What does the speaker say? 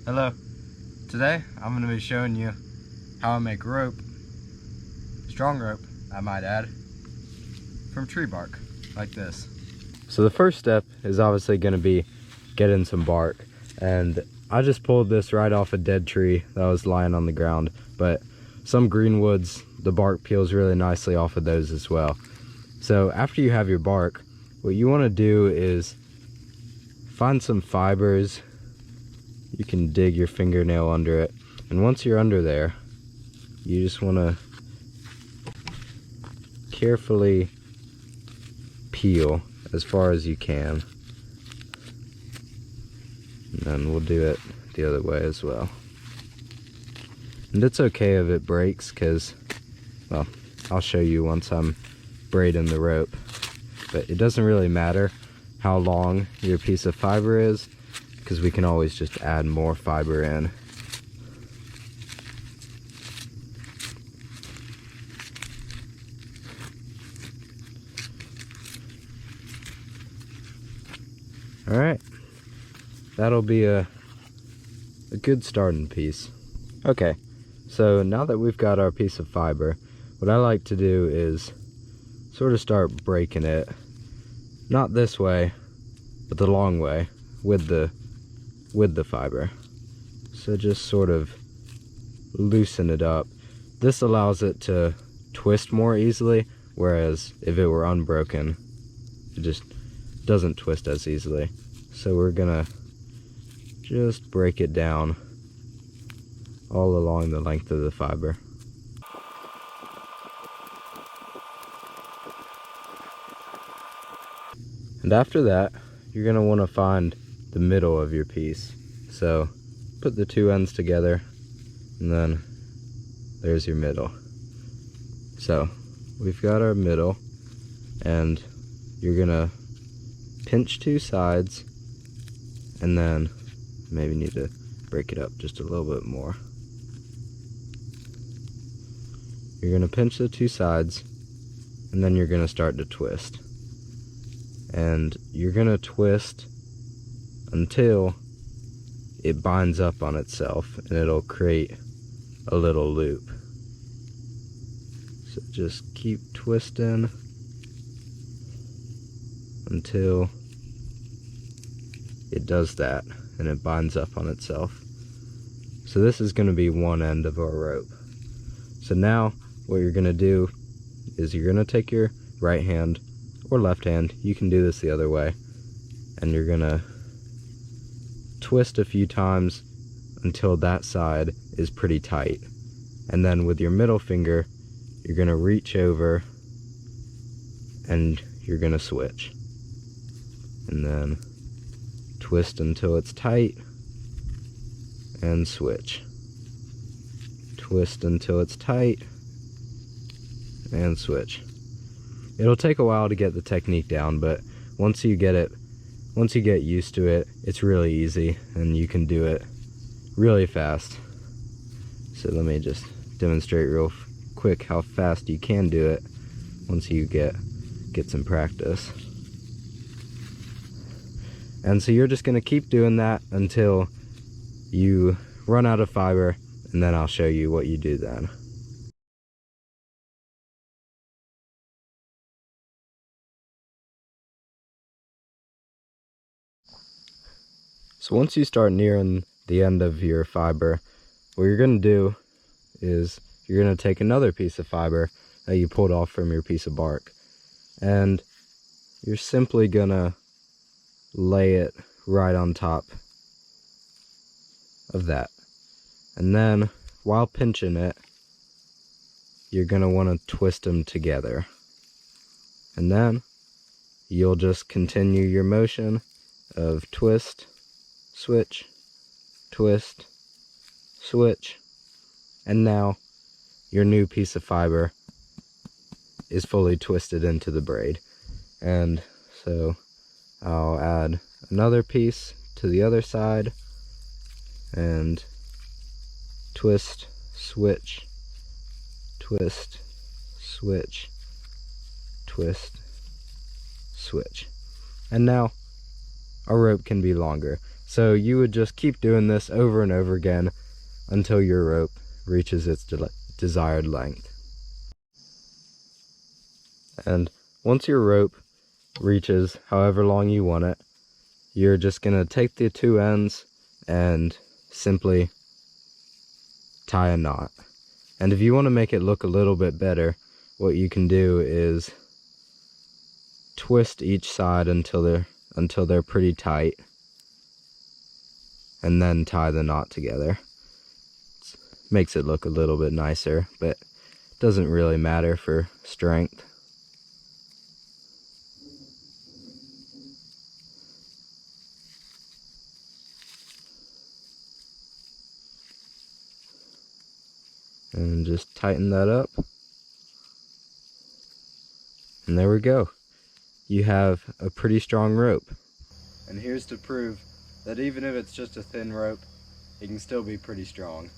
Hello. Today I'm going to be showing you how I make rope, strong rope I might add, from tree bark like this. So the first step is obviously going to be getting some bark, and I just pulled this right off a dead tree that was lying on the ground, but some greenwoods, the bark peels really nicely off of those as well. So after you have your bark, what you want to do is find some fibers. You can dig your fingernail under it, and once you're under there, you just want to carefully peel as far as you can, and then we'll do it the other way as well. And it's okay if it breaks, because, well, I'll show you once I'm braiding the rope, but it doesn't really matter how long your piece of fiber is, because we can always just add more fiber in. Alright, that'll be a good starting piece. Okay, so now that we've got our piece of fiber, what I like to do is sort of start breaking it, not this way, but the long way, with the fiber. So just sort of loosen it up. This allows it to twist more easily, whereas if it were unbroken, it just doesn't twist as easily. So we're gonna just break it down all along the length of the fiber. And after that, you're gonna want to find the middle of your piece. So put the two ends together, and then there's your middle. So we've got our middle, and you're gonna pinch two sides, and then maybe need to break it up just a little bit more. You're gonna pinch the two sides, and then you're gonna start to twist. And you're gonna twist until it binds up on itself, and it'll create a little loop. So just keep twisting until it does that and it binds up on itself. So this is going to be one end of our rope. So now what you're going to do is you're going to take your right hand or left hand, you can do this the other way, and you're going to twist a few times until that side is pretty tight. And then with your middle finger, you're going to reach over and you're going to switch. And then twist until it's tight and switch. Twist until it's tight and switch. It'll take a while to get the technique down, but once you get used to it, it's really easy and you can do it really fast. So let me just demonstrate real quick how fast you can do it once you get some practice. And so you're just going to keep doing that until you run out of fiber, and then I'll show you what you do then. So once you start nearing the end of your fiber, what you're going to do is you're going to take another piece of fiber that you pulled off from your piece of bark, and you're simply going to lay it right on top of that. And then while pinching it, you're going to want to twist them together. And then you'll just continue your motion of twist, switch, twist, switch, and now your new piece of fiber is fully twisted into the braid. And so I'll add another piece to the other side and twist, switch, twist, switch, twist, switch. And now our rope can be longer. So you would just keep doing this over and over again until your rope reaches its desired length. And once your rope reaches however long you want it, you're just gonna take the two ends and simply tie a knot. And if you want to make it look a little bit better, what you can do is twist each side until they're pretty tight, and then tie the knot together. Makes it look a little bit nicer, but doesn't really matter for strength. And just tighten that up. And there we go. You have a pretty strong rope. And here's to prove that even if it's just a thin rope, it can still be pretty strong.